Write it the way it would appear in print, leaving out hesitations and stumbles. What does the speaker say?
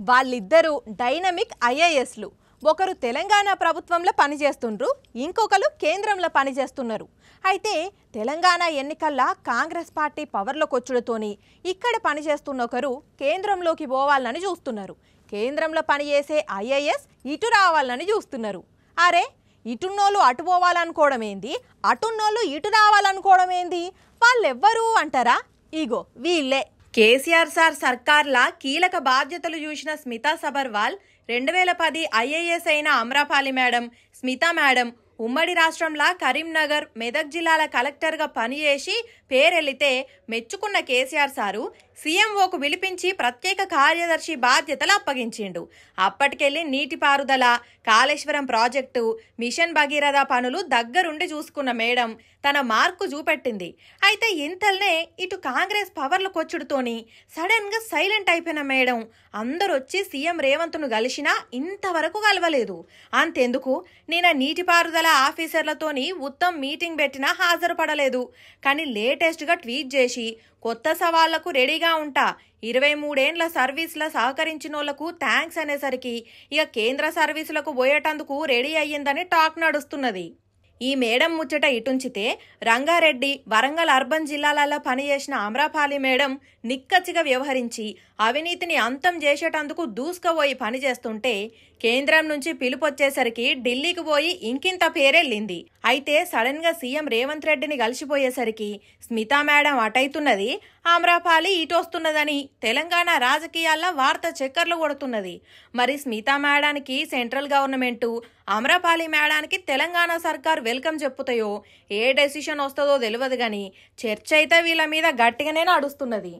వాళ్ళిద్దరూ డైనమిక్ ఐఏఎస్లు. ఒకరు తెలంగాణ ప్రభుత్వంలో పనిచేస్తుండ్రు, ఇంకొకరు కేంద్రంలో పనిచేస్తున్నారు. అయితే తెలంగాణ ఎన్నికల్లో కాంగ్రెస్ పార్టీ పవర్లోకి వచ్చుడుతోని ఇక్కడ పనిచేస్తున్న ఒకరు కేంద్రంలోకి పోవాలని చూస్తున్నారు. కేంద్రంలో పనిచేసే ఐఏఎస్ ఇటు రావాలని చూస్తున్నారు. అరే, ఇటున్నోళ్ళు అటు పోవాలనుకోవడం ఏంది, అటున్నోళ్ళు ఇటు రావాలనుకోవడం ఏంది? వాళ్ళెవ్వరు అంటారా? ఇగో వీళ్ళే. కేసీఆర్ సార్ సర్కార్లా కీలక బాధ్యతలు చూసిన స్మితా సబర్వాల్ 2010 ఐఏఎస్ అయిన అమ్రపాలి మేడం, స్మితా మేడం ఉమ్మడి రాష్ట్రంలో కరీంనగర్, మెదక్ జిల్లాల కలెక్టర్గా పనిచేసి పేరెళ్లితే మెచ్చుకున్న కేసీఆర్ సారు సీఎంఓకు పిలిపించి ప్రత్యేక కార్యదర్శి బాధ్యతలు అప్పగించిండు. అప్పటికెళ్లి నీటిపారుదల, కాళేశ్వరం ప్రాజెక్టు, మిషన్ భగీరథ పనులు దగ్గరుండి చూసుకున్న మేడం తన మార్కు చూపెట్టింది. అయితే ఇంతల్నే ఇటు కాంగ్రెస్ పవర్లకు వచ్చుడుతోని సడన్ గా సైలెంట్ అయిపోయిన మేడం అందరూ వచ్చి సీఎం రేవంత్ను కలిసినా ఇంతవరకు కలవలేదు. అంతెందుకు, నేను నీటిపారుదల ఆఫీసర్లతోని ఉత్తమ్ మీటింగ్ పెట్టినా హాజరుపడలేదు. కానీ లేటెస్ట్ గా ట్వీట్ చేసి కొత్త సవాళ్లకు రెడీగా ఉంటా, 23 ఏండ్ల సర్వీసుల సహకరించినోళ్లకు థ్యాంక్స్ అనేసరికి ఇక కేంద్ర సర్వీసులకు పోయేటందుకు రెడీ అయ్యిందని టాక్ నడుస్తున్నది. ఈ మేడం ముచ్చట ఇటుంచితే రంగారెడ్డి, వరంగల్ అర్బన్ జిల్లాలలో పనిచేసిన అమ్రపాలి మేడం నిక్కచ్చిగా వ్యవహరించి అవినీతిని అంతం చేసేటందుకు దూసుకుపోయి పనిచేస్తుంటే కేంద్రం నుంచి పిలుపొచ్చేసరికి ఢిల్లీకి పోయి ఇంకింత పేరెళ్ళింది. అయితే సడన్ గా సీఎం రేవంత్ రెడ్డిని కలిసిపోయేసరికి స్మితా మేడం అటైతున్నది, అమ్రపాలి ఇటొస్తున్నదని తెలంగాణ రాజకీయాల్లో వార్త చక్కర్లు కొడుతున్నది. మరి స్మితా మేడానికి సెంట్రల్ గవర్నమెంట్, అమ్రపాలి మేడానికి తెలంగాణ సర్కార్ వెల్కమ్ చెప్పుతాయో, ఏ డెసిషన్ వస్తుందో తెలియదు. కానీ చర్చ అయితే వీళ్ళ మీద గట్టిగానే నడుస్తున్నది.